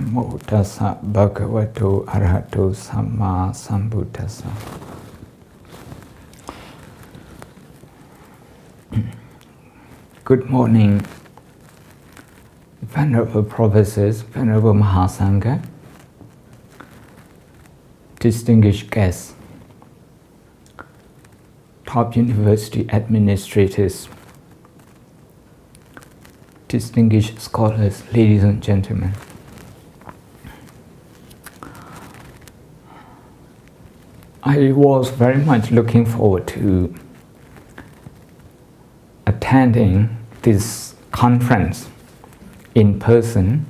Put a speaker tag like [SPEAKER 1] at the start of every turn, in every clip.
[SPEAKER 1] Namo tassa bhagavato arahato samma sambuddhassa. Good morning, Venerable Professors, Venerable Mahasangha, distinguished guests, top university administrators, distinguished scholars, ladies and gentlemen. I was very much looking forward to attending this conference in person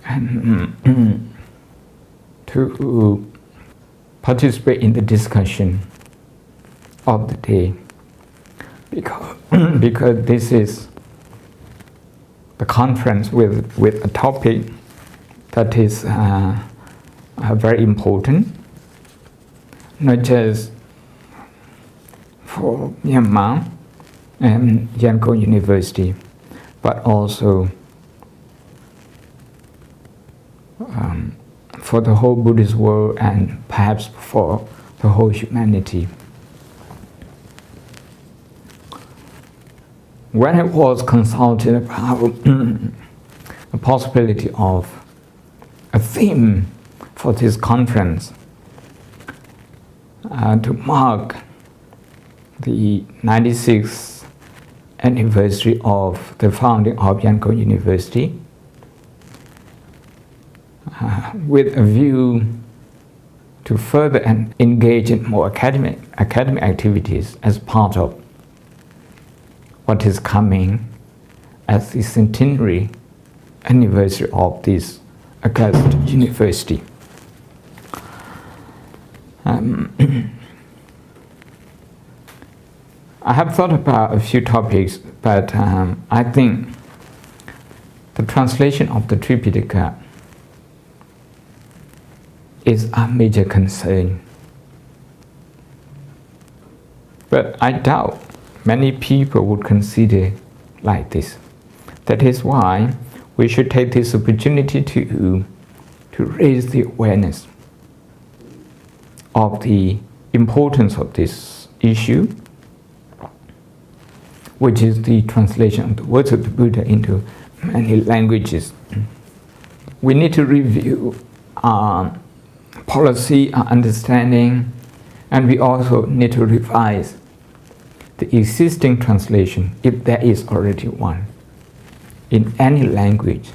[SPEAKER 1] and to participate in the discussion of the day because this is the conference with a topic that is very important, not just for Myanmar and Yangon University, but also for the whole Buddhist world and perhaps for the whole humanity. When I was consulted about the possibility of a theme for this conference to mark the 96th anniversary of the founding of Yangon University, with a view to further engage in more academic activities as part of what is coming as the centenary anniversary of this august university. I have thought about a few topics, but I think the translation of the Tipitaka is a major concern. But I doubt many people would consider like this. That is why we should take this opportunity to raise the awareness of the importance of this issue, which is the translation of the words of the Buddha into many languages. We need to review our policy, our understanding, and we also need to revise the existing translation, if there is already one, in any language,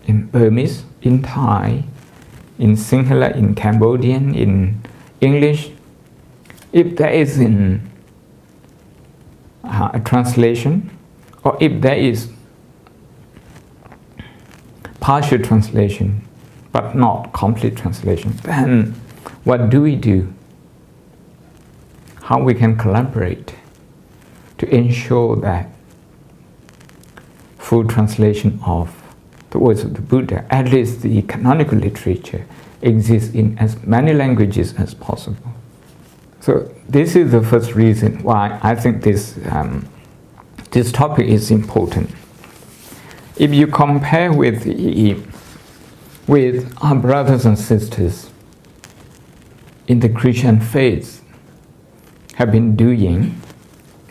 [SPEAKER 1] in Burmese, in Thai, in Sinhala, in Cambodian, in English. If there is a translation, or if there is partial translation, but not complete translation, then what do we do? How we can collaborate to ensure that full translation of the words of the Buddha, at least the canonical literature, exists in as many languages as possible. So this is the first reason why I think this topic is important. If you compare with our brothers and sisters in the Christian faith have been doing,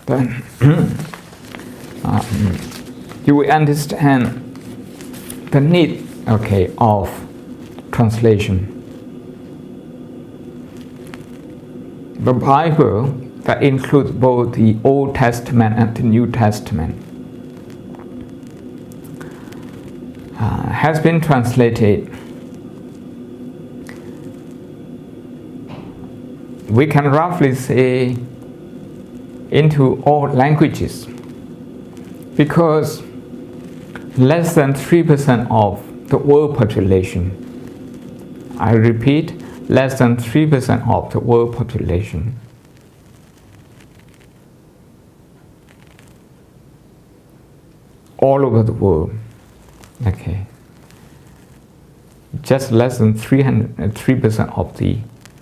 [SPEAKER 1] then you will understand the need, of translation. The Bible that includes both the Old Testament and the New Testament has been translated, we can roughly say, into all languages, because less than 3% of the world population, I repeat, less than 3% of the world population all over the world, just less than 3% of the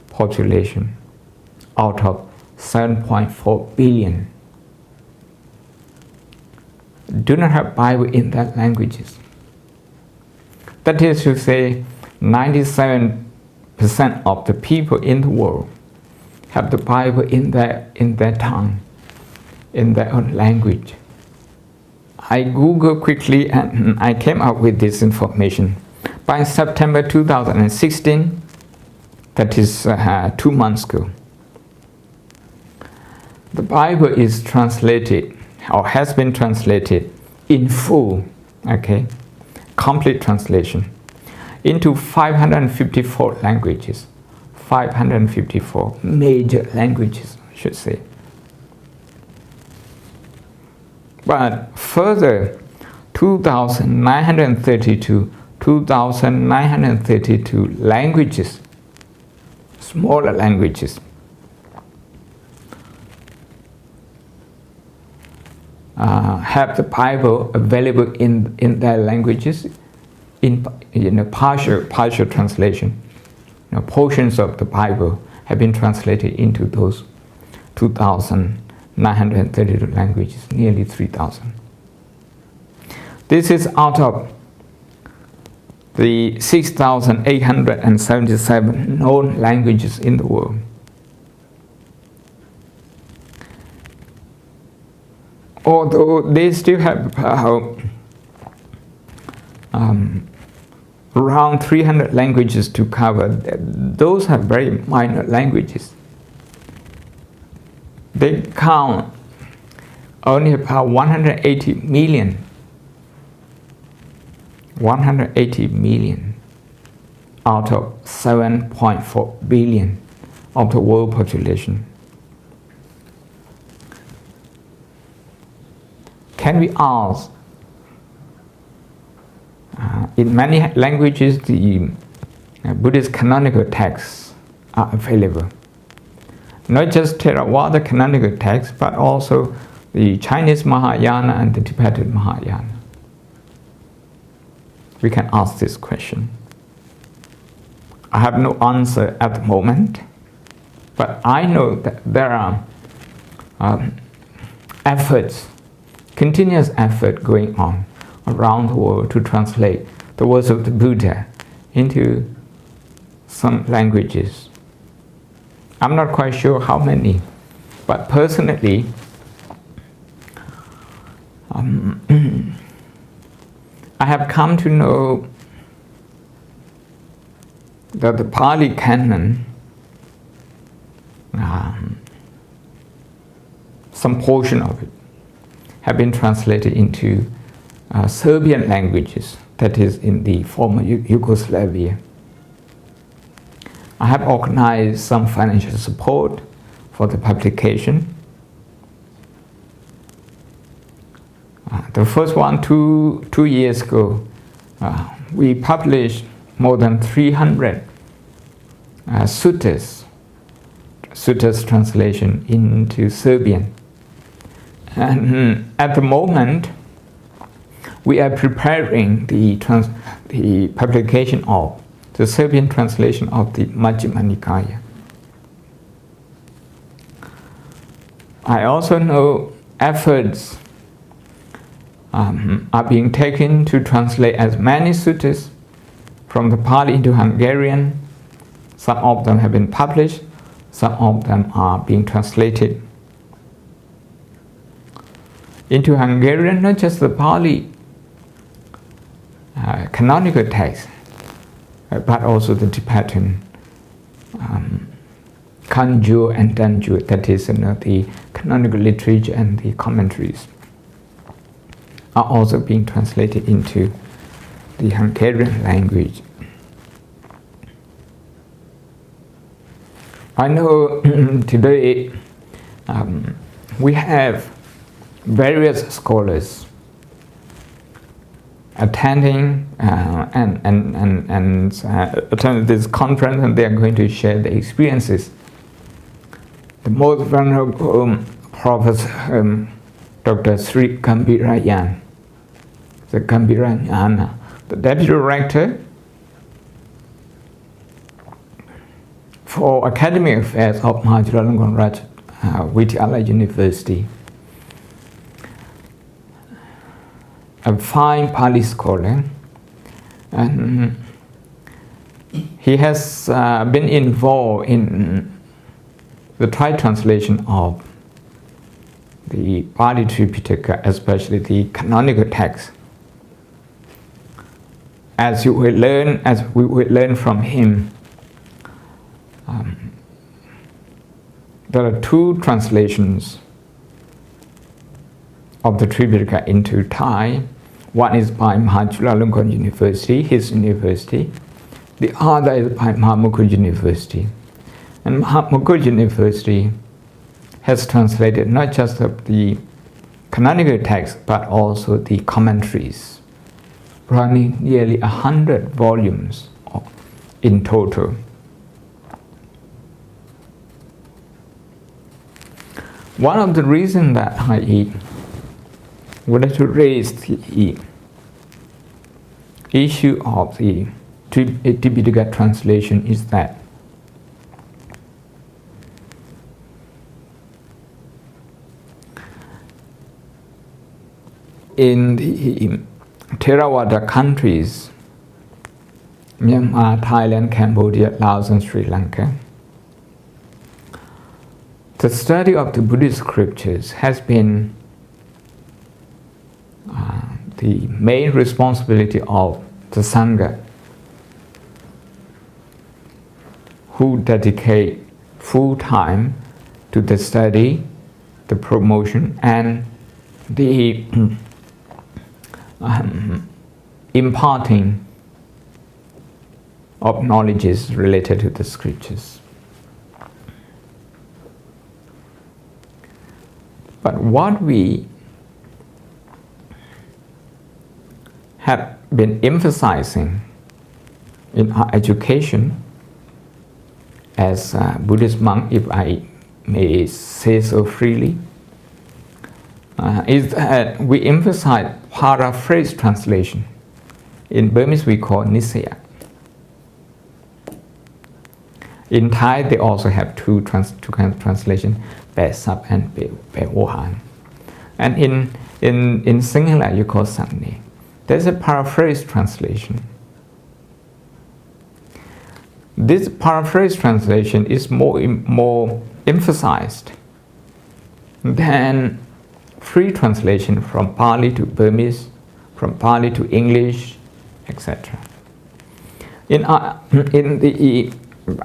[SPEAKER 1] population out of 7.4 billion do not have Bible in their languages. That is to say, 97% of the people in the world have the Bible in their tongue, in their own language. I Googled quickly and I came up with this information. By September 2016, that is 2 months ago, the Bible is translated or has been translated in full, okay, complete translation, into 554 languages, 554 major languages, I should say. But further, 2,932 languages, smaller languages, have the Bible available in their languages in partial translation. Portions of the Bible have been translated into those 2,932 languages, nearly 3,000. This is out of the 6,877 known languages in the world. Although they still have around 300 languages to cover, those are very minor languages. They count only about 180 million out of 7.4 billion of the world population. Can we ask, in many languages the Buddhist canonical texts are available. Not just Theravada canonical texts, but also the Chinese Mahayana and the Tibetan Mahayana. We can ask this question. I have no answer at the moment, but I know that there are continuous effort going on around the world to translate the words of the Buddha into some languages. I'm not quite sure how many, but personally, I have come to know that the Pali canon, some portion of it, have been translated into Serbian languages, that is in the former Yugoslavia. I have organized some financial support for the publication. The first one, two years ago, we published more than 300 suttas translation into Serbian. And at the moment, we are preparing the publication of the Serbian translation of the Majjhima Nikaya. I also know efforts are being taken to translate as many suttas from the Pali into Hungarian. Some of them have been published, some of them are being translated into Hungarian, not just the Pali canonical text, but also the Tibetan Kanjur and Danjur, that is the canonical literature and the commentaries, are also being translated into the Hungarian language. I know today we have various scholars attending attending this conference, and they are going to share their experiences. The most venerable Professor Dr. Sri Gambirayan, the Gambirayana, the Deputy Director for Academic Affairs of Mahachulalongkorn Vidyalaya University, a fine Pali scholar, And he has been involved in the Thai translation of the Pali Tipitaka, especially the canonical text. As we will learn from him, there are two translations of the Tipitaka into Thai. One is by Mahachulalongkorn University, his university. The other is by Mahamukul University. And Mahamukul University has translated not just of the canonical text, but also the commentaries, running nearly 100 volumes in total. One of the reasons that I would like to raise the issue of the Tipitaka translation is that in the Theravada countries, Myanmar, Thailand, Cambodia, Laos and Sri Lanka, the study of the Buddhist scriptures has been the main responsibility of the Sangha, who dedicate full time to the study, the promotion, and the imparting of knowledges related to the scriptures. But what we have been emphasizing in our education as a Buddhist monk, if I may say so freely, is that we emphasize paraphrase translation. In Burmese we call Nisaya. In Thai they also have two kinds of translation, Pe Sap and Pe Wohan. And in Sinhala you call Samne. There's a paraphrase translation. This paraphrase translation is more emphasized than free translation from Pali to Burmese, from Pali to English, etc.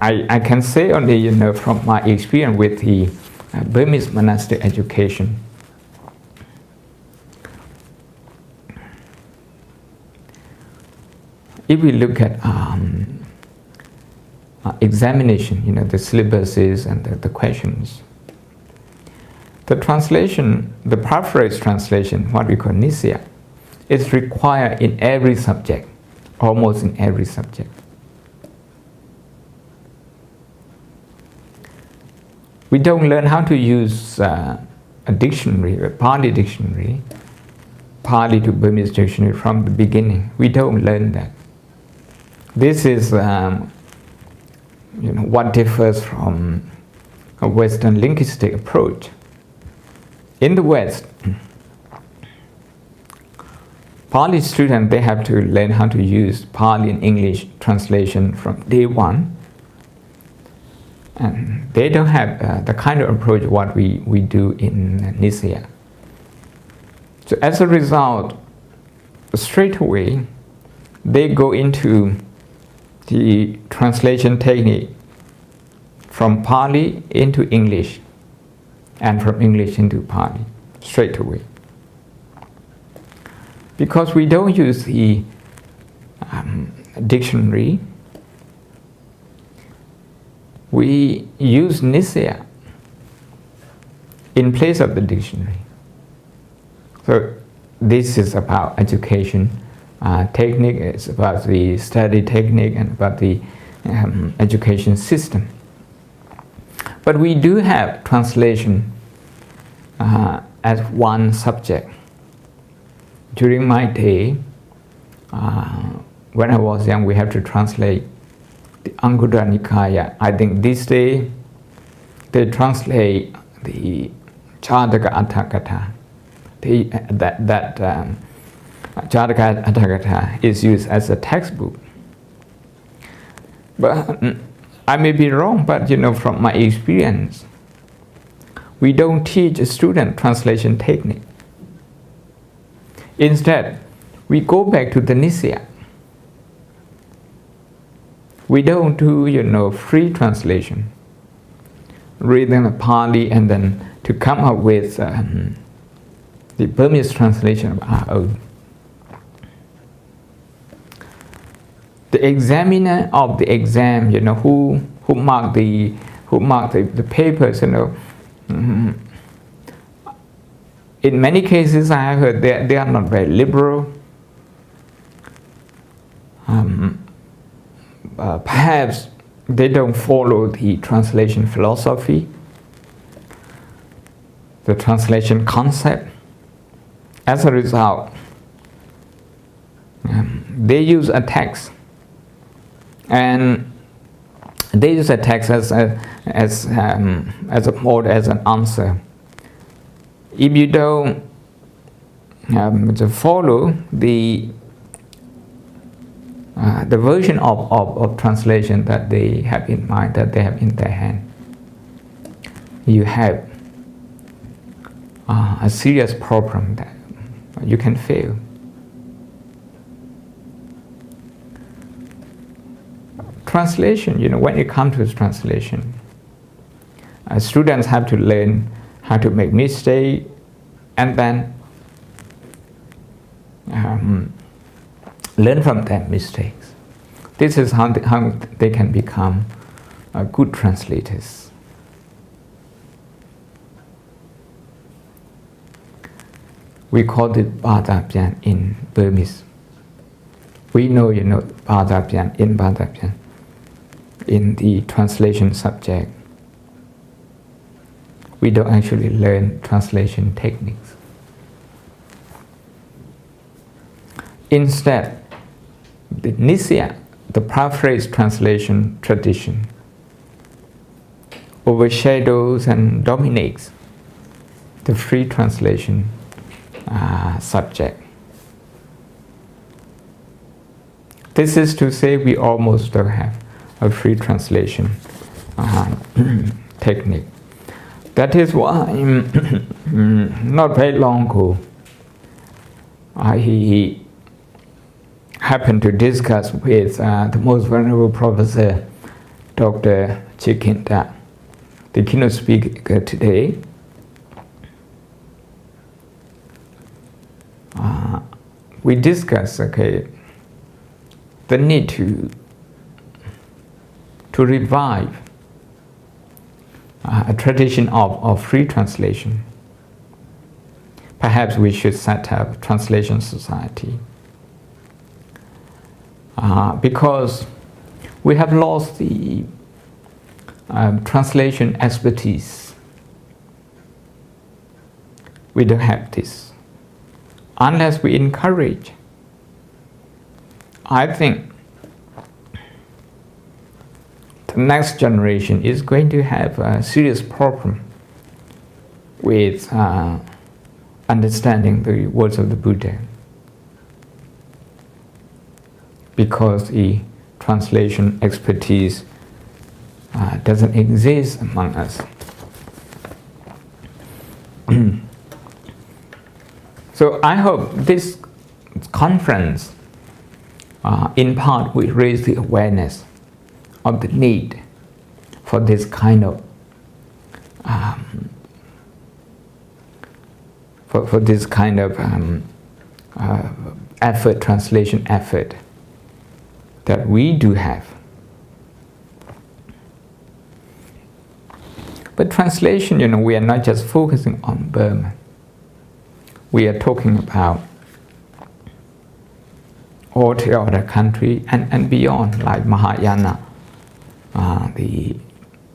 [SPEAKER 1] I can say only, from my experience with the Burmese monastic education, if we look at examination, the syllabuses and the questions, the translation, the paraphrase translation, what we call Nisaya, is required in every subject, almost in every subject. We don't learn how to use a dictionary, a Pali dictionary, Pali to Burmese dictionary from the beginning. We don't learn that. This is what differs from a Western linguistic approach. In the West, Pali students, they have to learn how to use Pali and English translation from day one. And they don't have the kind of approach what we do in Nisaya. So as a result, straight away, they go into the translation technique from Pali into English and from English into Pali, straight away. Because we don't use the dictionary, we use Nisaya in place of the dictionary. So this is about education technique, it's about the study technique and about the education system. But we do have translation as one subject. During my day, when I was young, we have to translate the Anguttara Nikaya. I think this day they translate the Chādaka Atthakatha, that Jataka Atthakatha is used as a textbook. But I may be wrong, but from my experience, we don't teach a student translation technique. Instead, we go back to the Nisaya. We don't do, free translation, reading the Pali and then to come up with the Burmese translation of our own. The examiner of the exam, who mark the papers, in many cases I have heard they are not very liberal. Perhaps they don't follow the translation philosophy, the translation concept. As a result, they use a text, and they use a text as a mode, as an answer. If you don't follow the version of translation that they have in mind, that they have in their hand, you have a serious problem that you can fail. Translation, when it comes to translation, students have to learn how to make mistakes and then learn from their mistakes. This is how they can become good translators. We call it Badabyan in Burmese. We know, Badabyan in Badabyan in the translation subject. We don't actually learn translation techniques. Instead, the Nisaya, the paraphrase translation tradition, overshadows and dominates the free translation subject. This is to say, we almost don't have a free translation technique. That is why not very long ago I happened to discuss with the most venerable professor, Dr. Chikinta, the keynote speaker today. We discussed the need to revive a tradition of free translation. Perhaps we should set up a translation society. Because we have lost the translation expertise. We don't have this. Unless we encourage, I think the next generation is going to have a serious problem with understanding the words of the Buddha, because the translation expertise doesn't exist among us. So I hope this conference in part will raise the awareness of the need for this kind of effort, translation effort that we do have. But translation, we are not just focusing on Burma. We are talking about all the other countries and beyond, like Mahayana, the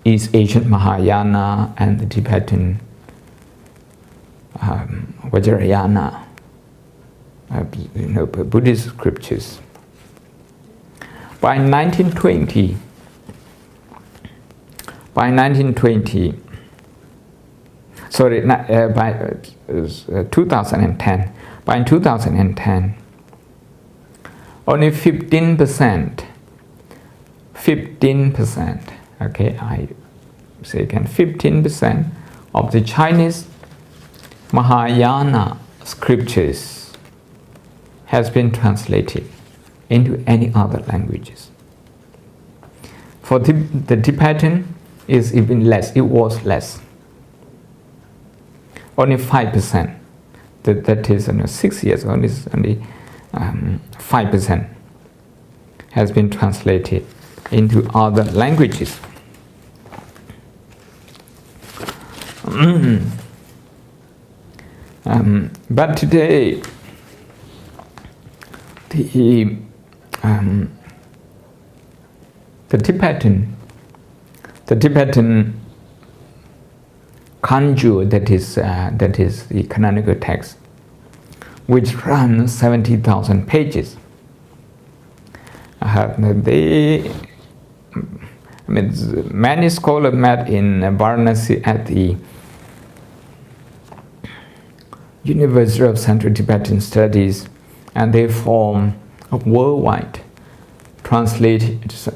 [SPEAKER 1] East Asian Mahayana and the Tibetan Vajrayana, Buddhist scriptures. By 1920, by 2010, by 2010, only 15%, okay, I say again, 15% of the Chinese Mahayana scriptures has been translated into any other languages. For the Tibetan is even less, it was less. Only 5%, that is 6 years, only 5% has been translated into other languages. But today, the Tibetan Kanju, that is the canonical text, which runs 70,000 pages. Many scholars met in Varanasi at the University of Central Tibetan Studies, and they form a worldwide translators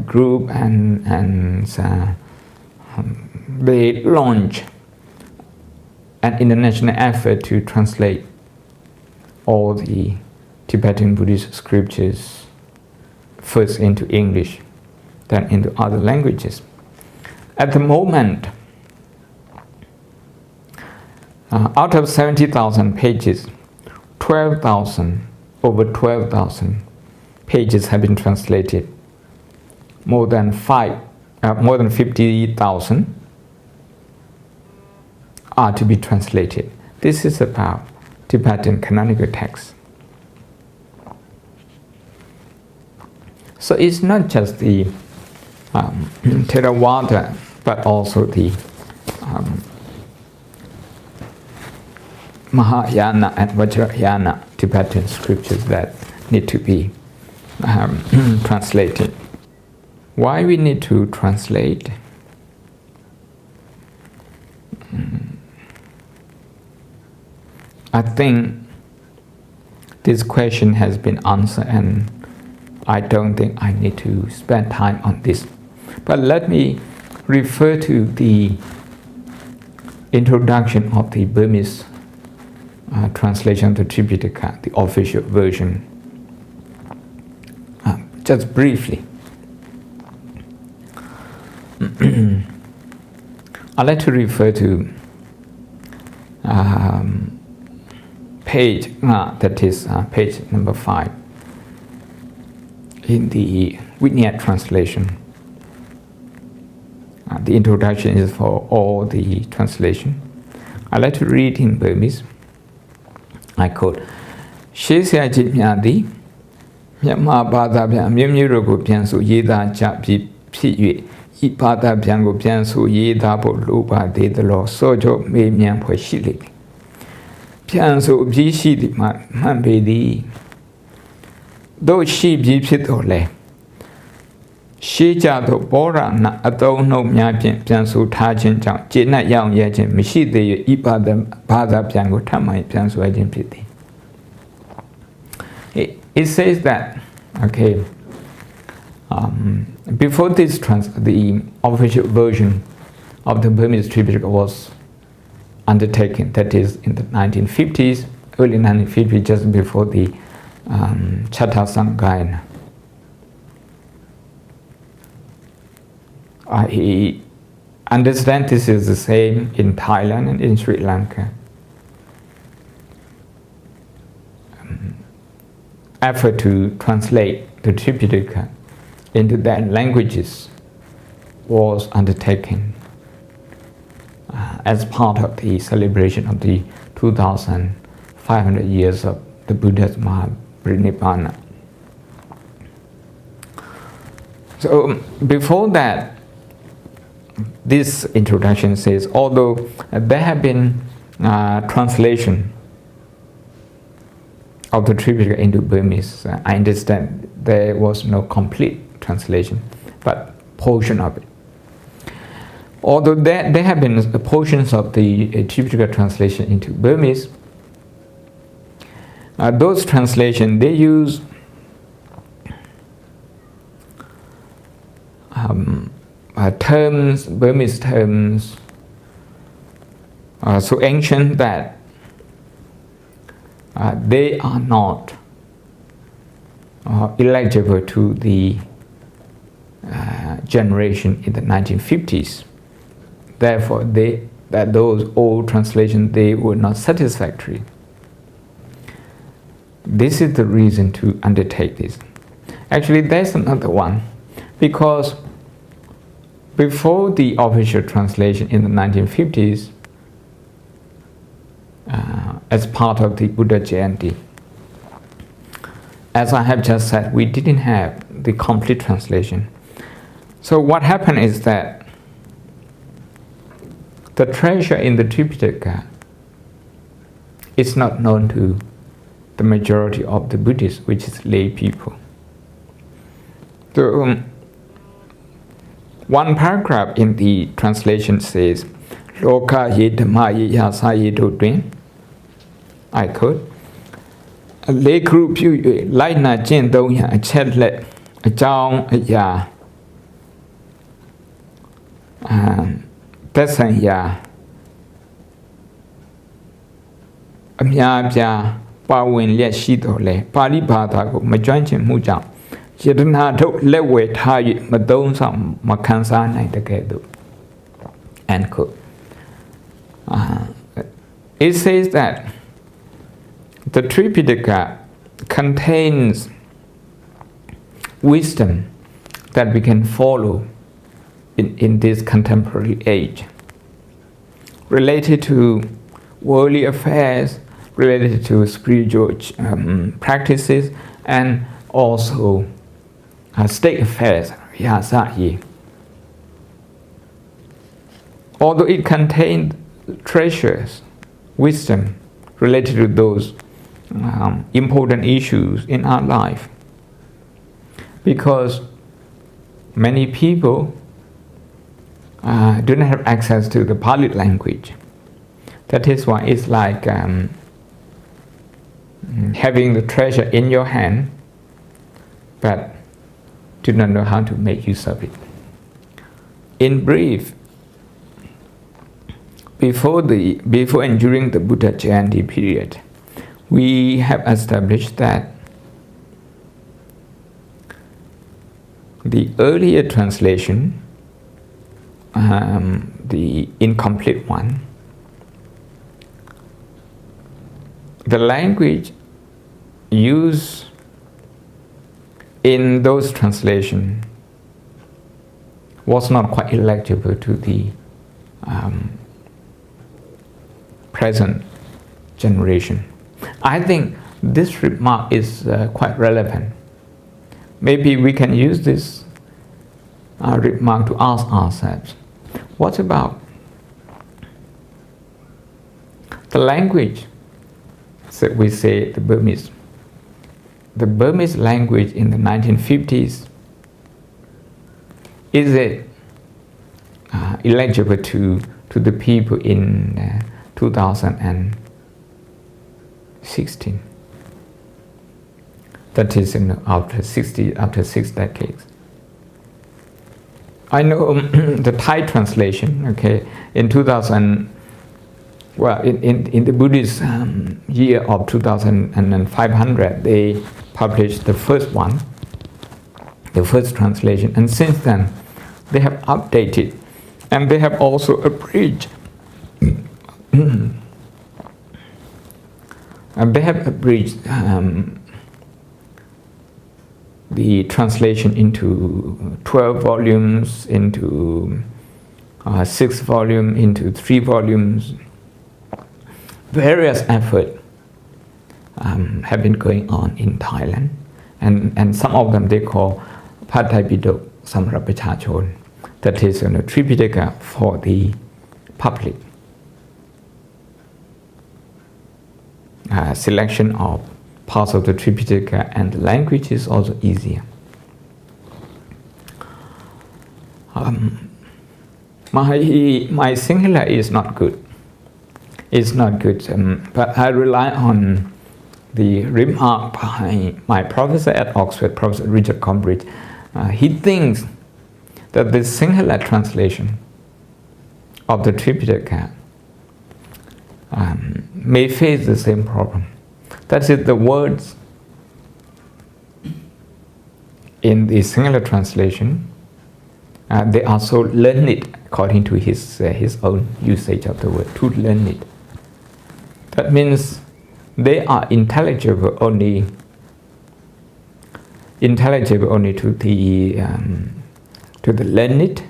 [SPEAKER 1] group, and they launch an international effort to translate all the Tibetan Buddhist scriptures first into English, then into other languages. At the moment, out of 70,000 pages, over 12,000 pages have been translated. More than 50,000 are to be translated. This is about Tibetan canonical texts. So it's not just the Theravada, but also the Mahayana and Vajrayana Tibetan scriptures that need to be translated. Why we need to translate? I think this question has been answered, and I don't think I need to spend time on this. But let me refer to the introduction of the Burmese translation of the Tipitaka, the official version, just briefly. I'd like to refer to page, that is page number 5 in the Vignette translation. The introduction is for all the translation. I'd like to read in Burmese. I quote, "Shé Sia Jit Mya Di Myanmar Bhatha Phyan Myew Myew Ro Ko Phyan So Ye Tha Cha Phit Yue I Bhatha Phyan Ko Phyan So Ye Tha Pho Lo Pa De Thalo So Cho Me Myan Phwe Shi Le Mi Phyan So A Phyi Shi Thi Ma Man Pe Thi Tho Shi Phyi Phit Tho Le Shé Cha Tho Paw Ra Na A Thongနှုတ်များဖြင့်ပြန်ဆိုထားခြင်းကြောင့်ကျေနပ်ရအောင်ရဲခြင်းမရှိသေး၍ဤဘာသာပြန်ကိုထပ်မံပြန်ဆိုရခြင်းဖြစ်သည်." It says that, okay, before this the official version of the Burmese Tipitaka was undertaken, that is in the 1950s, early 1950s, just before the Chatta Sanghayana. I understand this is the same in Thailand and in Sri Lanka. Effort to translate the Tipitaka into their languages was undertaken as part of the celebration of the 2,500 years of the Buddha's Mahaparinibbana. So before that, this introduction says, although there have been translation of the Tipitaka into Burmese, I understand there was no complete translation, but portion of it. Although there have been portions of the Tipitaka translation into Burmese, those translations, they use terms, Burmese terms, so ancient that they are not eligible to the generation in the 1950s. Therefore, those old translations, they were not satisfactory. This is the reason to undertake this. Actually, there's another one, because before the official translation in the 1950s, as part of the Buddha Jayanti, as I have just said, we didn't have the complete translation. So what happened is that the treasure in the Tipitaka is not known to the majority of the Buddhists, which is lay people. So, one paragraph in the translation says, Loka ye dhamma ye yasa ye do twin. I quote, Le group yu lai na jin dong ya a chet let a chong a ya Tesan ya a mya pya pa win liat shi do le Pali Bhatha ko ma join chin mu jaung Yadana thok let we tha yu ma thong saung ma khan sa nai takae tu. End quote. It says that the Tipitaka contains wisdom that we can follow in this contemporary age, related to worldly affairs, related to spiritual practices, and also state affairs. Although it contains treasures, wisdom related to those important issues in our life, because many people do not have access to the Pali language. That is why it's like having the treasure in your hand, but do not know how to make use of it. In brief, before and during the Buddha Jayanti period, we have established that the earlier translation, the incomplete one, the language used in those translations was not quite eligible to the present generation. I think this remark is quite relevant. Maybe we can use this remark to ask ourselves, what about the language that we say the Burmese? The Burmese language in the 1950s, is it eligible to the people in 2016? That is after 6 decades. I know the Thai translation, okay, in 2000, well, in the Buddhist year of 2500, they published the first one, the first translation, and since then they have updated, and they have also abridged. And they have abridged the translation into 12 volumes, into 6 volumes, into 3 volumes. Various efforts have been going on in Thailand, and some of them they call Pathai Pidok Samrat Prachachon, that is Tipitaka for the public. Selection of parts of the Tipitaka and the language is also easier. My singular is not good. It's not good, but I rely on the remark by my professor at Oxford, Professor Richard Combridge. He thinks that the singular translation of the Tipitaka may face the same problem. That is, the words in the singular translation, they are so learned, according to his own usage of the word, too learned. That means they are intelligible only to the learned,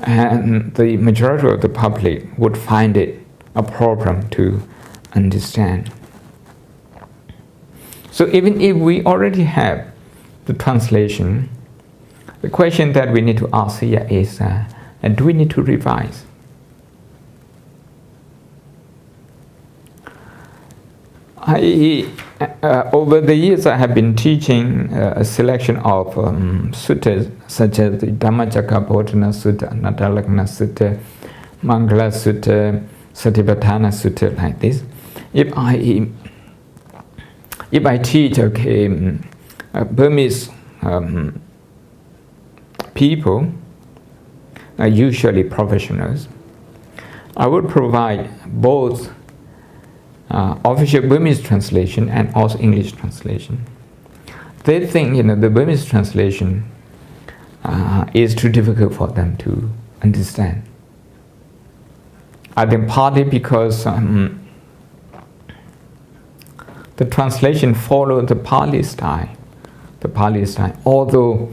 [SPEAKER 1] and the majority of the public would find it a problem to understand. So even if we already have the translation, the question that we need to ask here is, do we need to revise? Over the years, I have been teaching a selection of suttas, such as the Dhammacakkappavattana Sutta, Nattalakkhana Sutta, Mangala Sutta, Satipatthana Sutta, like this. If I teach, Burmese people, usually professionals, I would provide both official Burmese translation and also English translation. They think, the Burmese translation is too difficult for them to understand. I think partly because the translation followed the Pali style. Although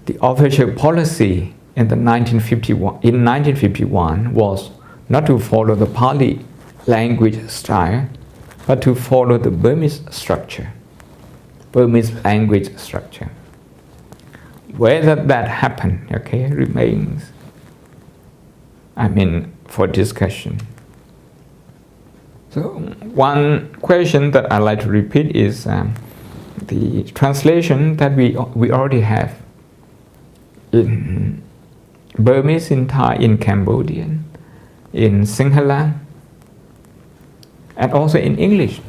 [SPEAKER 1] the official policy in 1951 was not to follow the Pali language style, but to follow the Burmese language structure. Whether that happened, remains, for discussion. So one question that I like to repeat is the translation that we already have in Burmese, in Thai, in Cambodian, in Sinhala, and also in English.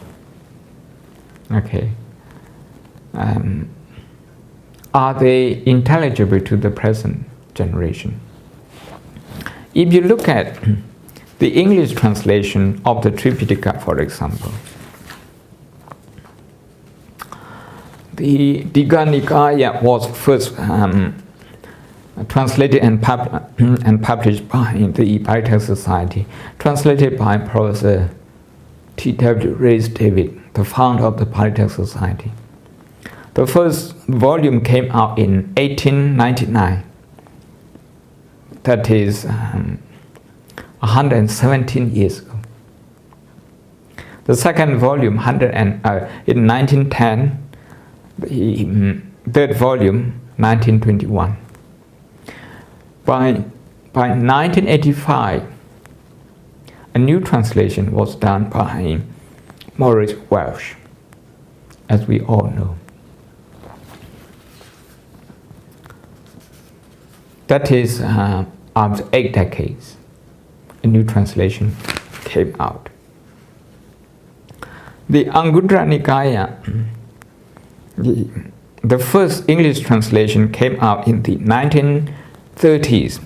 [SPEAKER 1] Are they intelligible to the present generation? If you look at the English translation of the Tipitaka, for example, the Digha Nikaya was first translated and published by the Paritaka Society, translated by Professor T.W. Reyes David, the founder of the Paritaka Society. The first volume came out in 1899. That is 117 years ago. The second volume, in 1910, the third volume, 1921. By 1985, a new translation was done by Maurice Welsh, as we all know. That is, after 8 decades, a new translation came out. The Anguttara Nikaya, the first English translation came out in the 1930s.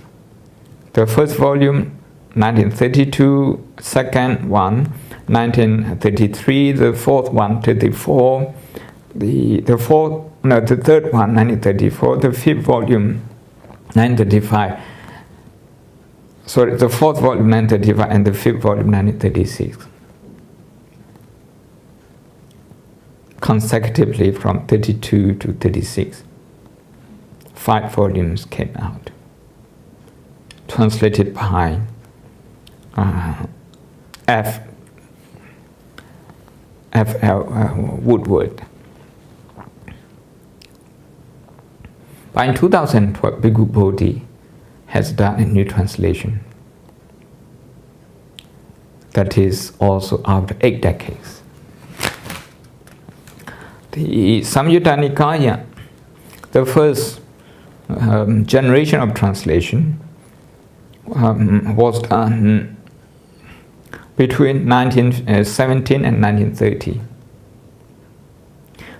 [SPEAKER 1] The first volume, 1932, second one, 1933, the fourth one, 34, the third one, 1934, the fifth volume, 1935. Sorry, the fourth volume, 1935, and the fifth volume, 1936. Consecutively from 32 to 36. 5 volumes came out, translated by F.L. Woodward. By 2012, Bhikkhu Bodhi has done a new translation. That is also after 8 decades. The Samyutta Nikaya, the first generation of translation, was done between 1917 and 1930.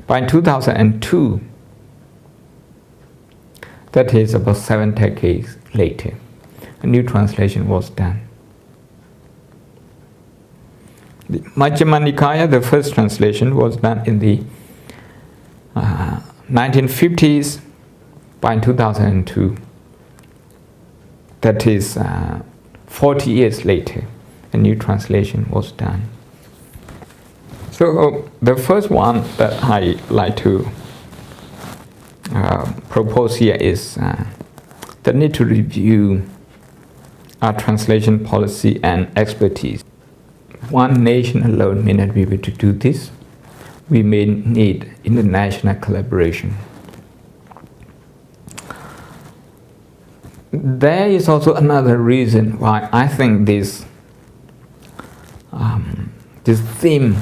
[SPEAKER 1] By 2002, that is about 7 decades later, a new translation was done. The Majjhima Nikaya, the first translation, was done in the 1950s. By 2002, that is 40 years later, a new translation was done. So the first one that I like to propose here is the need to review our translation policy and expertise. One nation alone may not be able to do this. We may need international collaboration. There is also another reason why I think this theme,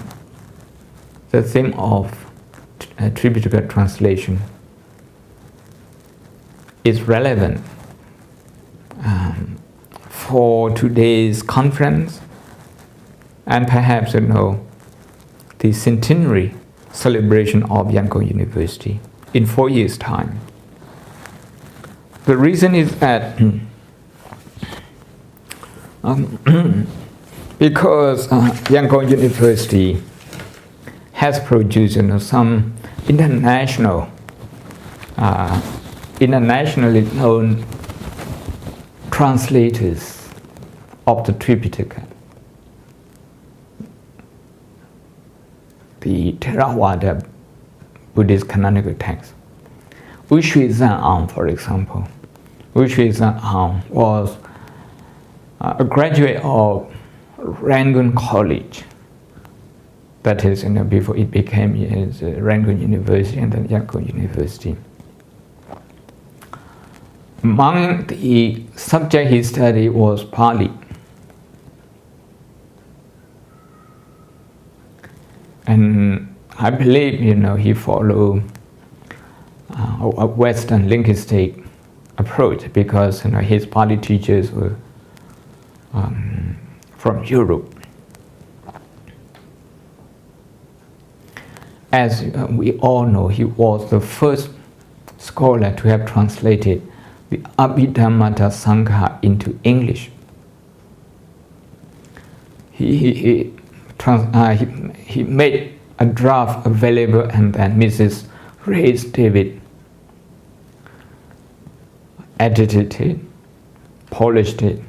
[SPEAKER 1] the theme of Tipitaka translation, is relevant for today's conference and perhaps the centenary celebration of Yangon University in 4 years' time. The reason is that because Yangon University has produced some internationally known translators of the Tipitaka. The Theravada Buddhist canonical text. Wu Shui-Zan, for example. Wu Shui-Zan was a graduate of Yangon College. That is, before it became Yangon University and then Yangon University. Among the subject he studied was Pali. And I believe, he followed a Western linguistic approach because his Pali teachers were from Europe. As we all know, he was the first scholar to have translated the Abhidhamma Sangha into English. He made a draft available, and then Mrs. Reyes David edited it, polished it,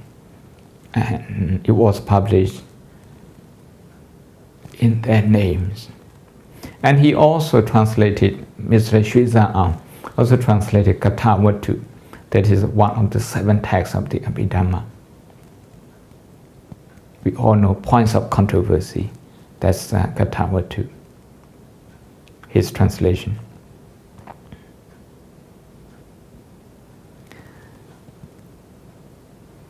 [SPEAKER 1] and it was published in their names. And he also translated, Mr. Shui-Zan also translated Katha-Wattu, that is one of the 7 texts of the Abhidhamma. We all know points of controversy. That's Katha-Wattu, his translation.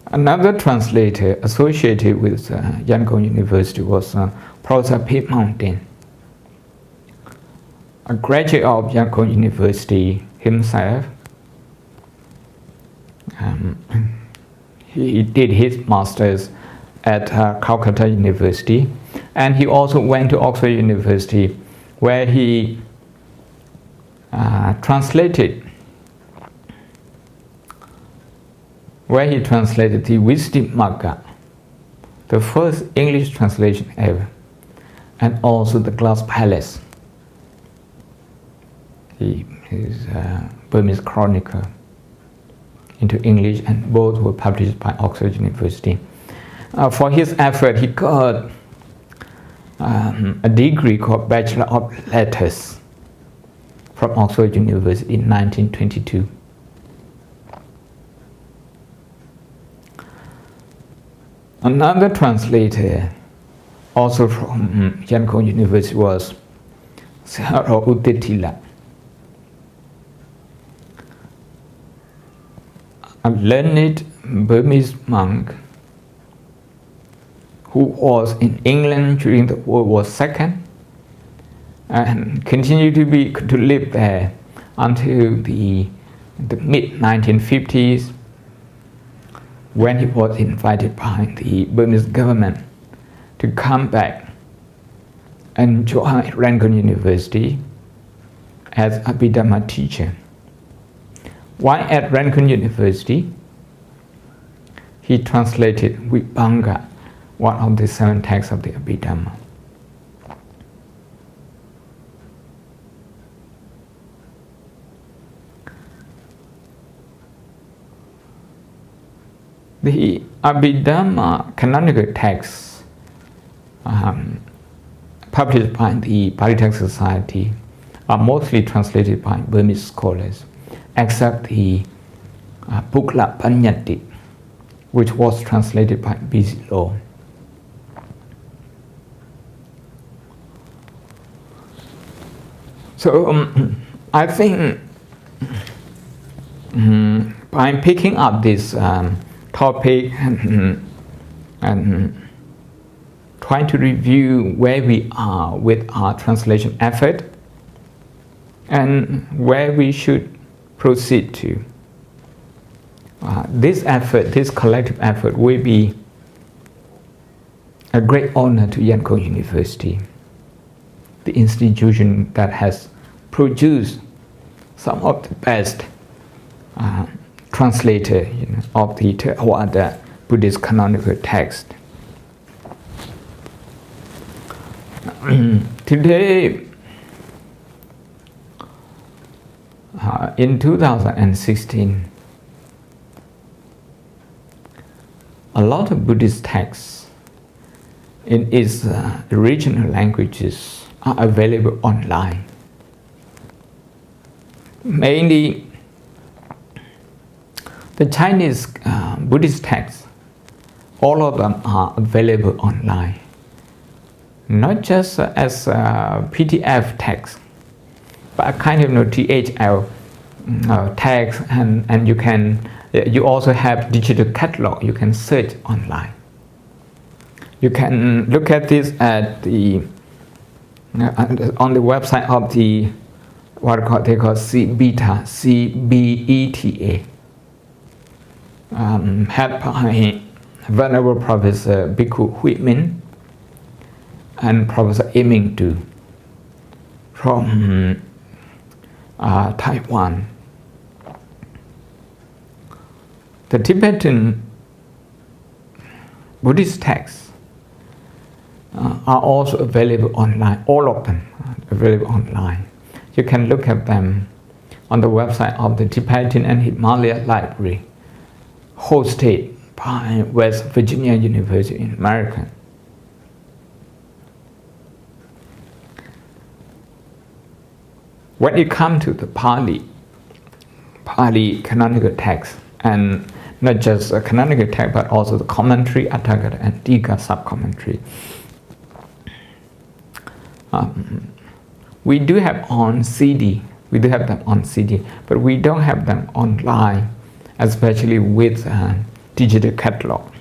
[SPEAKER 1] Another translator associated with Yangon University was Professor P. Mountain, a graduate of Yangon University himself. He did his master's at Calcutta University, and he also went to Oxford University, where he translated the Wistimagga, the first English translation ever, and also the Glass Palace, his Burmese Chronicle, into English, and both were published by Oxford University. For his effort, he got a degree called Bachelor of Letters from Oxford University in 1922. Another translator, also from Yangon University, was Siharo Udetila, a learned Burmese monk who was in England during the World War II and continued to live there until the mid-1950s, when he was invited by the Burmese government to come back and join Yangon University as a Abhidhamma teacher. While at Yangon University, he translated Vibhanga, one of the 7 texts of the Abhidhamma. The Abhidhamma canonical texts published by the Pali Text Society are mostly translated by Burmese scholars, except the Bukla Panyati, which was translated by B.C. Law. So I think by picking up this topic and trying to review where we are with our translation effort and where we should proceed to. This effort, this collective effort, will be a great honor to Yangon University, the institution that has produced some of the best translator of the Theravada Buddhist canonical text. Today, in 2016, a lot of Buddhist texts in its original languages are available online. Mainly, the Chinese Buddhist texts, all of them are available online. Not just as PDF text, but a kind of THL text, and you also have digital catalog. You can search online. You can look at this at the on the website of the they call CBETA, CBETA, had by Venerable Professor Bhikkhu Huimin and Professor Eming Du from Taiwan. The Tibetan Buddhist texts are also available online, all of them are available online. You can look at them on the website of the Tibetan and Himalaya Library, hosted by West Virginia University in America. When it comes to the Pali canonical text, and not just a canonical text, but also the commentary, Atthakatha, and Tika sub-commentary, we do have on CD. We do have them on CD, but we don't have them online, especially with digital catalog.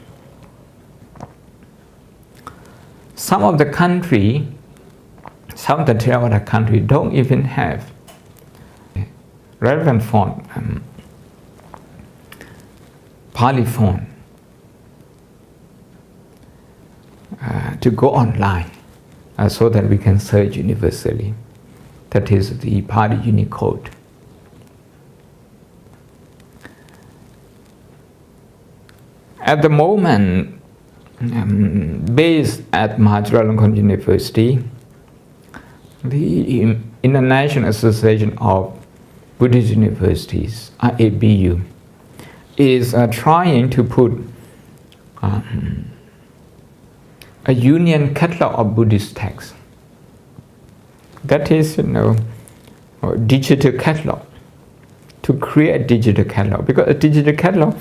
[SPEAKER 1] Some of the Theravada country don't even have relevant font, Pali font, to go online so that we can search universally. That is the Pali Unicode. At the moment, based at Mahachalalongkorn University, the International Association of Buddhist Universities, IABU, is trying to put a union catalog of Buddhist texts. That is, digital catalog. To create a digital catalog, because a digital catalog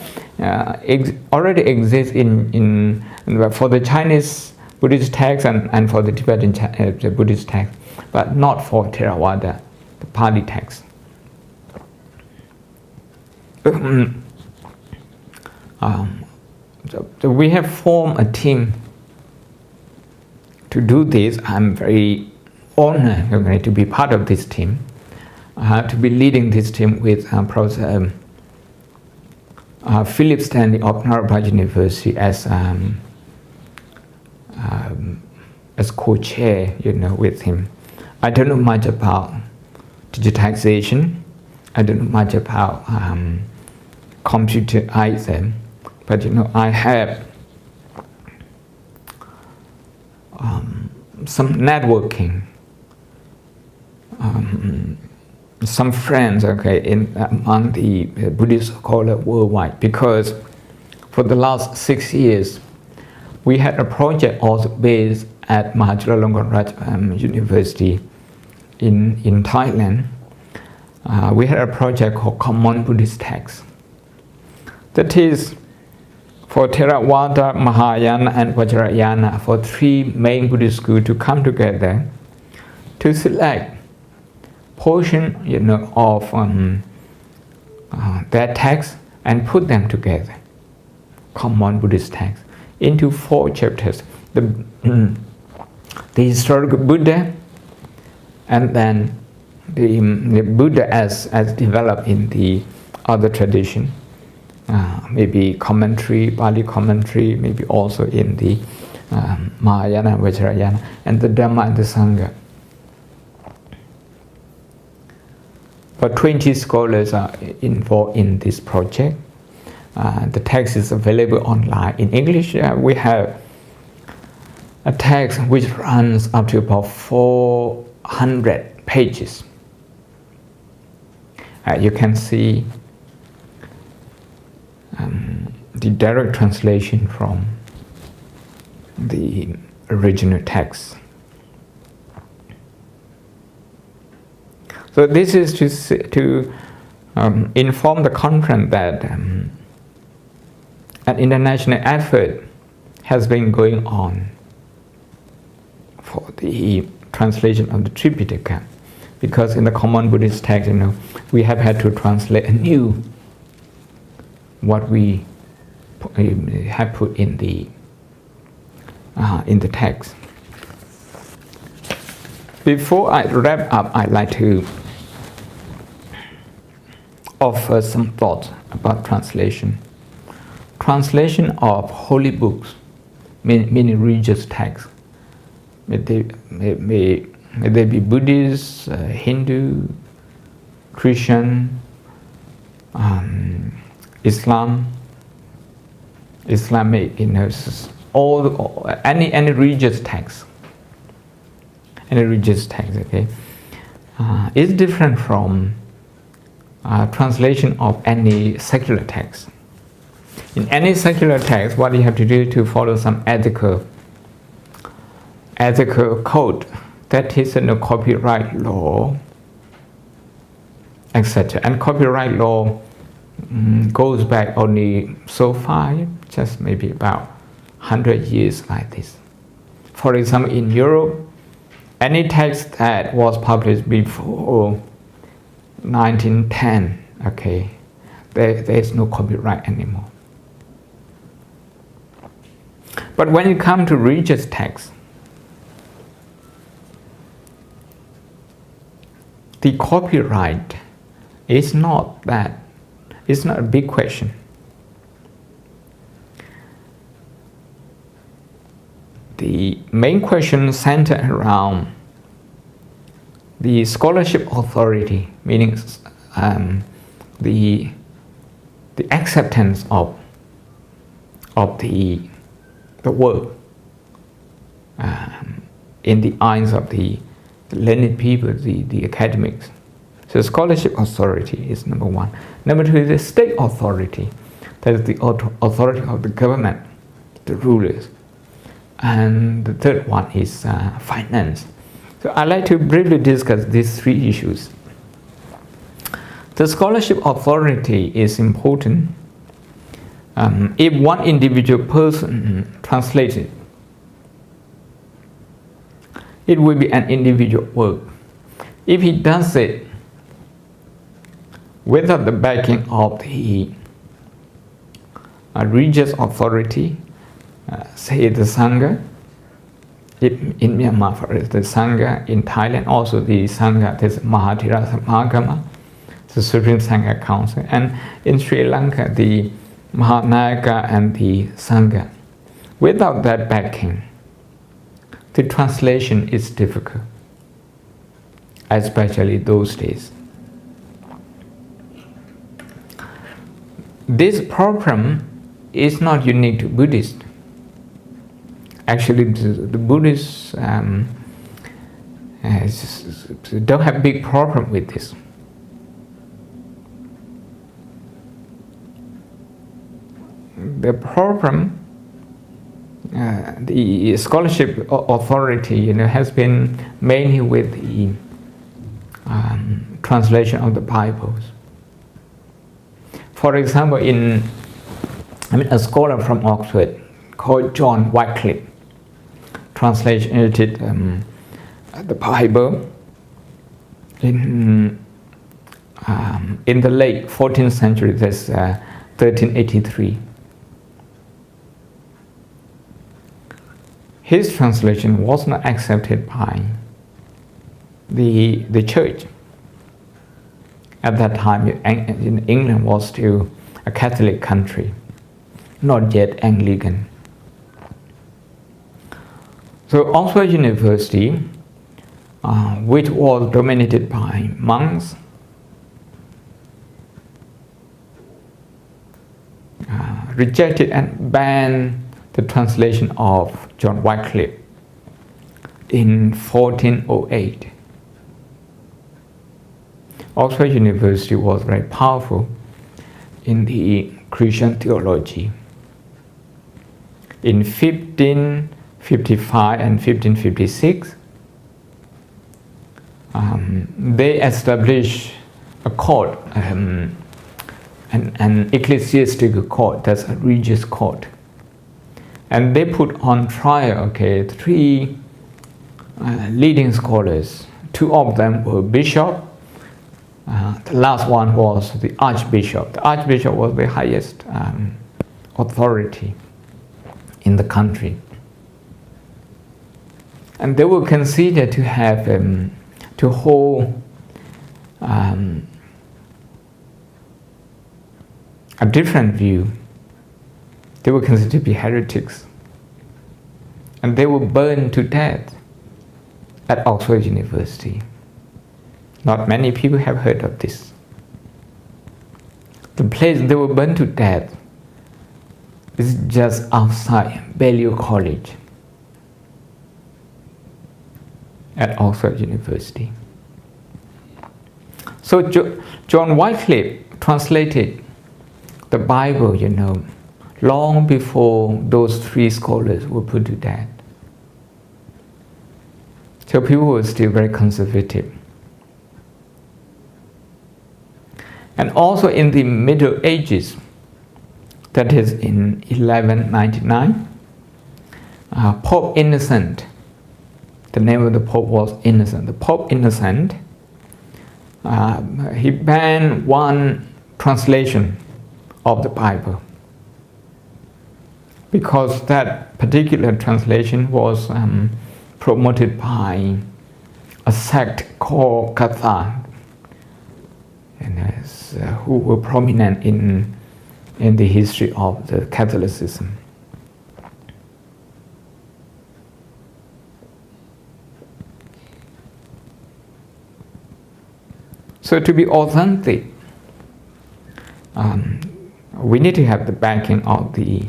[SPEAKER 1] already exists for the Chinese Buddhist text and for the Tibetan the Buddhist text, but not for Theravada, the Pali text. So we have formed a team to do this. I'm very honored to be part of this team, to be leading this team with Professor Philip Stanley of Narrabri University as as co-chair, with him. I don't know much about digitization. I don't know much about computer either. But I have some networking, some friends, among the Buddhist scholars worldwide, because for the last 6 years, we had a project also based at Mahachulalongkornraj University in Thailand. We had a project called Common Buddhist Texts. That is for Theravada, Mahayana, and Vajrayana, for 3 main Buddhist schools to come together to select portion, of their texts and put them together, common Buddhist texts, into 4 chapters: the historical Buddha, and then the Buddha as developed in the other tradition. Maybe commentary, Pali commentary, maybe also in the Mahayana and Vajrayana, and the Dhamma and the Sangha. But 20 scholars are involved in this project. The text is available online. In English, we have a text which runs up to about 400 pages. You can see the direct translation from the original text. So this is to inform the conference that an international effort has been going on for the translation of the Tipitaka, because in the common Buddhist text, we have had to translate anew what we have put in the text. Before I wrap up, I'd like to offer some thoughts about translation. Translation of holy books, many religious texts, may they be Buddhist, Hindu, Christian, Islamic, any religious text, is different from translation of any secular text. In any secular text, what you have to do to follow some ethical code, that is copyright law, etc. And copyright law goes back only so far, just maybe about 100 years like this. For example, in Europe, any text that was published before 1910, there is no copyright anymore. But when it comes to religious texts, the copyright is not a big question. The main question centers around the scholarship authority, meaning the acceptance of the work in the eyes of the learned people, the academics. So scholarship authority is number one. Number two is the state authority. That is the authority of the government, the rulers. And the third one is finance. So I'd like to briefly discuss these 3 issues. The scholarship authority is important. If one individual person translates it, it will be an individual work. If he does it without the backing of the religious authority, say the Sangha, in Myanmar, for instance, the Sangha, in Thailand also the Sangha, there's Mahathira Samagama, the Supreme Sangha Council, and in Sri Lanka the Mahanayaka and the Sangha. Without that backing, the translation is difficult, especially those days. This problem is not unique to Buddhists. Actually, the Buddhists don't have big problem with this. The problem, the scholarship authority, has been mainly with the translation of the Bibles. For example, a scholar from Oxford called John Wycliffe translated the Bible in the late 14th century. That's 1383. His translation was not accepted by the church. At that time, England was still a Catholic country, not yet Anglican. So Oxford University, which was dominated by monks, rejected and banned the translation of John Wycliffe in 1408. Oxford University was very powerful in the Christian theology. In 1555 and 1556, they established a court, an ecclesiastical court, that's a religious court. And they put on trial, three leading scholars. Two of them were bishops. The last one was the archbishop. The archbishop was the highest authority in the country. And they were considered to have, to hold a different view. They were considered to be heretics. And they were burned to death at Oxford University. Not many people have heard of this. The place they were burned to death is just outside Balliol College at Oxford University. So John Wycliffe translated the Bible, long before those three scholars were put to death. So people were still very conservative. And also in the Middle Ages, that is in 1199, Pope Innocent, the name of the Pope was Innocent. The Pope Innocent, he banned one translation of the Bible because that particular translation was promoted by a sect called Cathar, who were prominent in the history of the Catholicism. So to be authentic, we need to have the backing of the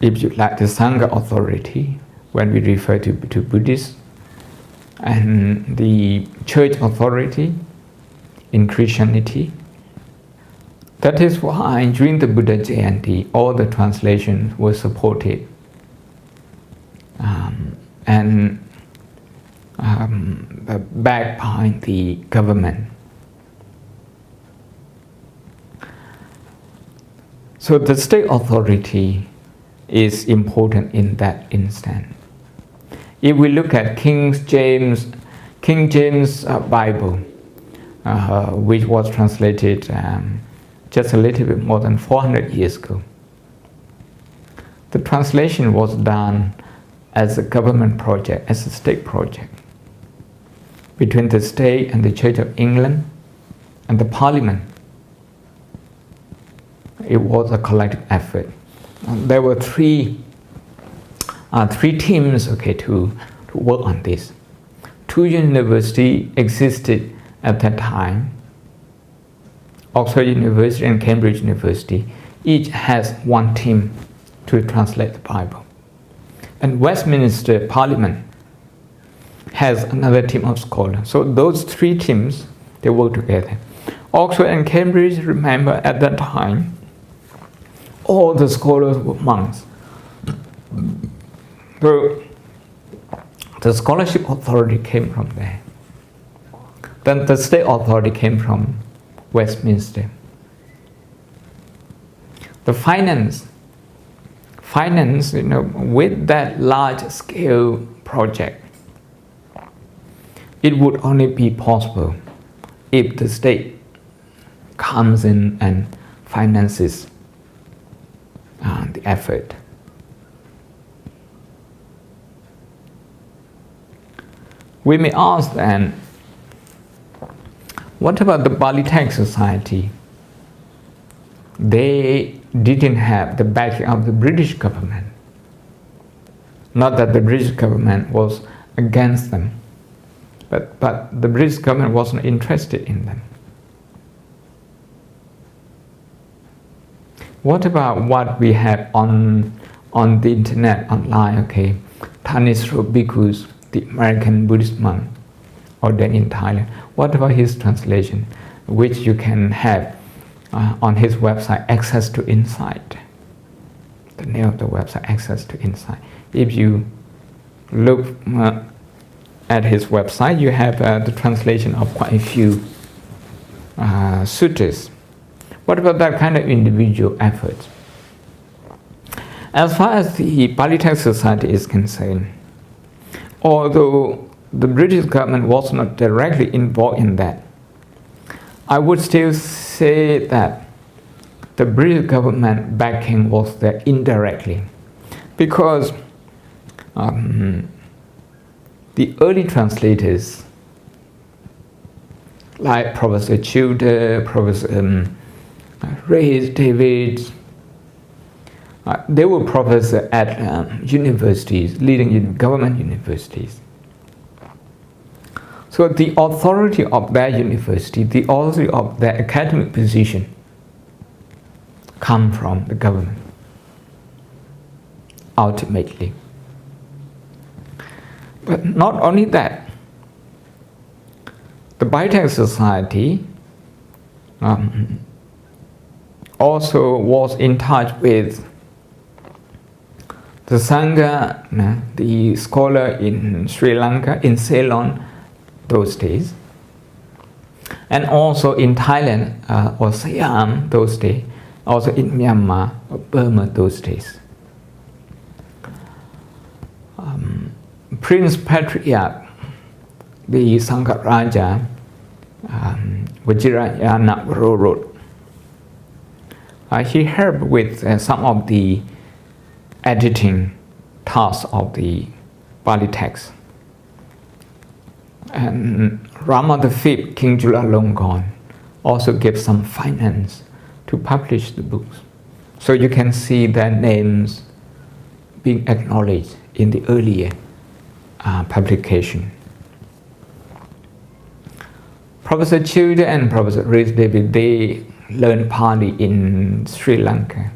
[SPEAKER 1] if you like, the Sangha authority when we refer to Buddhists, and the church authority in Christianity. That is why during the Buddha Jayanti, all the translations were supported and backed by the government. So the state authority is important in that instance. If we look at King James Bible, which was translated just a little bit more than 400 years ago, the translation was done as a government project, as a state project, between the state and the Church of England and the Parliament. It was a collective effort. there were three teams, to work on this. Two universities existed at that time. Oxford University and Cambridge University each has one team to translate the Bible. And Westminster Parliament has another team of scholars. So those three teams, they work together. Oxford and Cambridge, remember at that time, all the scholars were monks. So the scholarship authority came from there. Then the state authority came from Westminster. The finance, with that large-scale project, it would only be possible if the state comes in and finances the effort. We may ask then, what about the Pali Text Society? They didn't have the backing of the British government. Not that the British government was against them, but the British government wasn't interested in them. What about what we have on the internet, online, Thanissaro Bhikkhus, the American Buddhist monk, ordained in Thailand. What about his translation, which you can have on his website, Access to Insight. The name of the website, Access to Insight. If you look at his website, you have the translation of quite a few sutras. What about that kind of individual effort? As far as the Pali Text Society is concerned, although the British government was not directly involved in that, I would still say that the British government backing was there indirectly, because the early translators like Professor Childer, Professor Reyes David, they were professors at universities, leading government universities. So the authority of their university, the authority of their academic position come from the government, ultimately. But not only that, the Pali Text Society also was in touch with the Sangha, the scholar in Sri Lanka, in Ceylon, those days, and also in Thailand or Siam those days, also in Myanmar or Burma those days. Prince Patriarch, the Sangha-Raja, Vajirayana Rorot, he helped with some of the editing tasks of the Pali text. And Rama V, King Chulalongkorn, also gave some finance to publish the books. So you can see their names being acknowledged in the earlier publication. Professor Childer and Professor Reyes David, they learned Pali in Sri Lanka.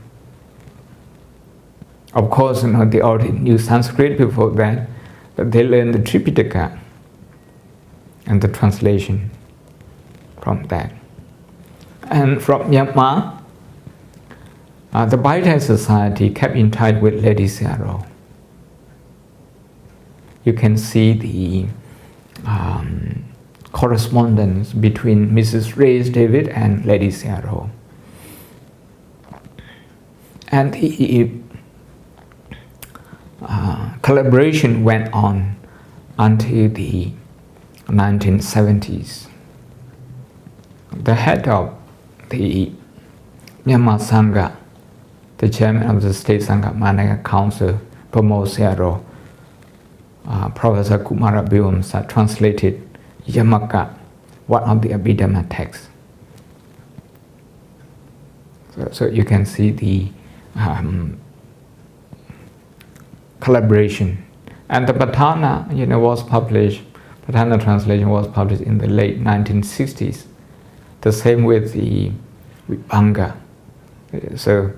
[SPEAKER 1] Of course, they already knew Sanskrit before that, but they learned the Tipitaka and the translation from that. And from Myanmar, the Pali Text Society kept in touch with Lady Searo. You can see the correspondence between Mrs. Reyes David and Lady Searo. And the collaboration went on until the 1970s. The head of the Myanmar Sangha, the chairman of the State Sangha Manaka Council, Pamo Searo, Professor Kumara Biwamsa, translated Yamaka, one of the Abhidhamma texts. So you can see the collaboration. And the Patana, was published. Patana translation was published in the late 1960s. The same with the Vibhanga. So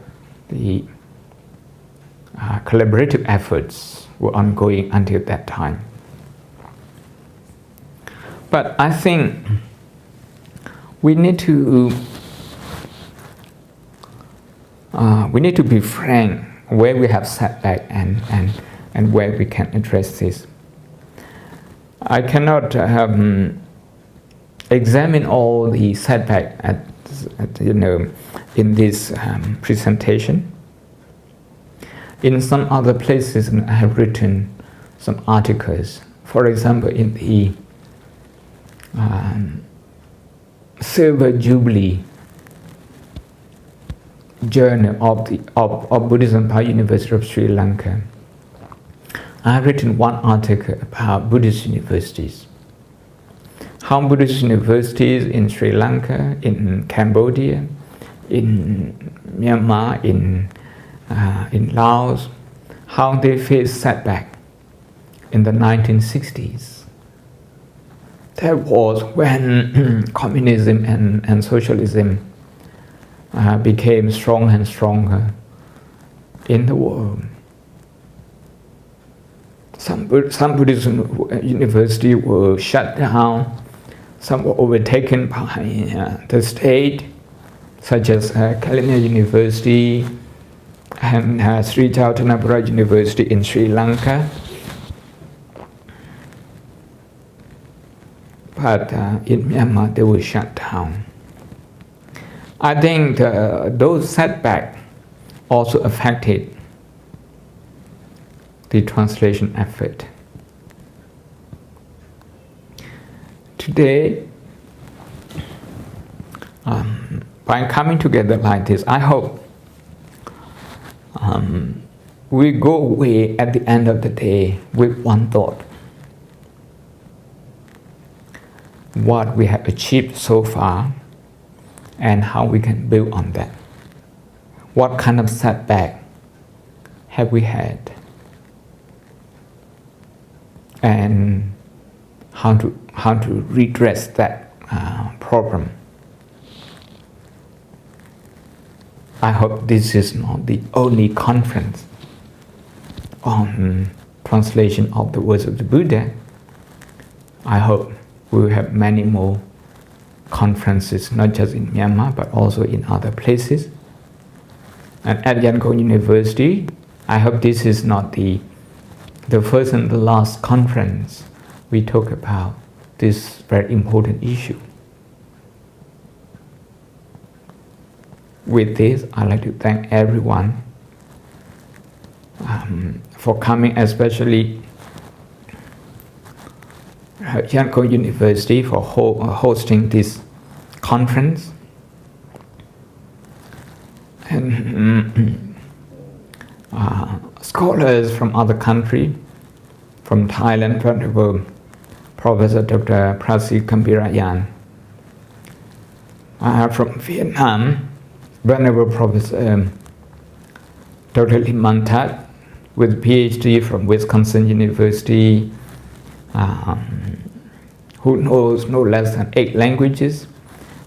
[SPEAKER 1] the collaborative efforts were ongoing until that time. But I think we need to be frank where we have setback and where we can address this. I cannot examine all the setback in this presentation. In some other places, I have written some articles. For example, in the Silver Jubilee Journal of Buddhism by University of Sri Lanka, I have written one article about Buddhist universities. How Buddhist universities in Sri Lanka, in Cambodia, in Myanmar, in Laos, how they faced setback in the 1960s. That was when communism and socialism became stronger and stronger in the world. Some Buddhist universities were shut down, some were overtaken by the state, such as Khammai University and Sri Chautanapura University in Sri Lanka. But in Myanmar, they were shut down. I think those setbacks also affected the translation effort. Today, by coming together like this, I hope we go away at the end of the day with one thought: what we have achieved so far and how we can build on that. What kind of setback have we had, and how to redress that problem. I hope this is not the only conference on translation of the words of the Buddha. I hope we will have many more conferences, not just in Myanmar, but also in other places. And at Yangon University, I hope this is not the first and the last conference we talk about this very important issue. With this, I'd like to thank everyone for coming, especially Yangon University for hosting this conference. And scholars from other countries, from Thailand, Venerable Professor Dr. Prasi Kambirayan, from Vietnam, Venerable Professor Dr. Lim Mantat, with PhD from Wisconsin University, who knows no less than 8 languages,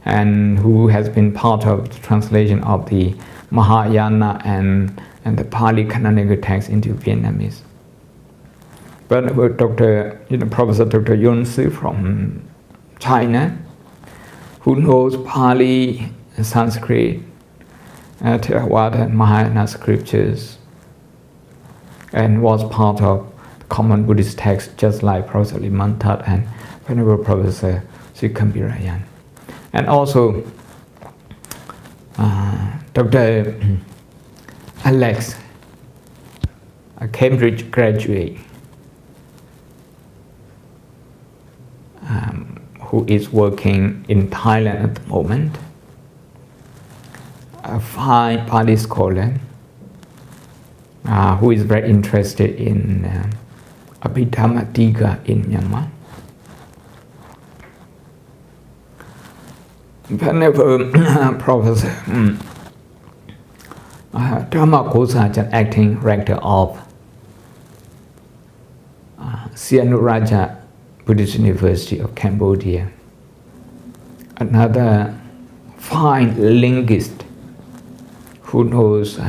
[SPEAKER 1] and who has been part of the translation of the Mahayana and the Pali canonical text into Vietnamese. But Professor Dr. Yun Si from China, who knows Pali, Sanskrit, Theravada and Mahayana scriptures, and was part of the common Buddhist text, just like Professor Lim Mantat and Venerable Professor Sri Kambirayan. And also Dr. Alex, a Cambridge graduate, who is working in Thailand at the moment, a fine Pali scholar who is very interested in Abhidhamma in Myanmar. Venerable Professor Dhammakosa, acting rector of Sihanoukroto Buddhist University of Cambodia. Another fine linguist who knows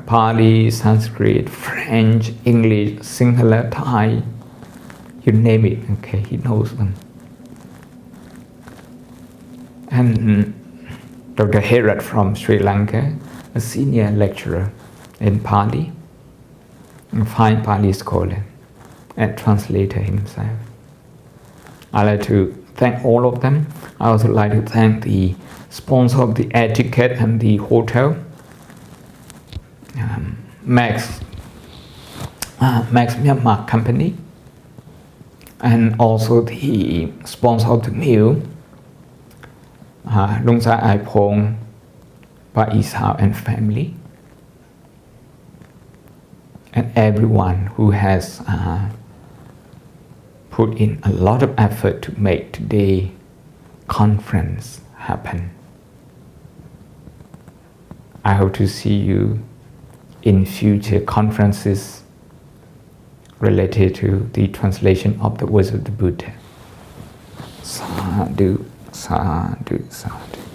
[SPEAKER 1] Pali, Sanskrit, French, English, Sinhala, Thai, you name it, okay, he knows them. And Dr. Herat from Sri Lanka, a senior lecturer in Pali, a fine Pali scholar and translator himself. I'd like to thank all of them. I also like to thank the sponsor of the air ticket and the hotel, Max Myanmar company, and also the sponsor of the meal, Lungsa Aipong, Pa Isao and family, and everyone who has put in a lot of effort to make today's conference happen. I hope to see you in future conferences related to the translation of the words of the Buddha. Sadhu, sadhu, sadhu.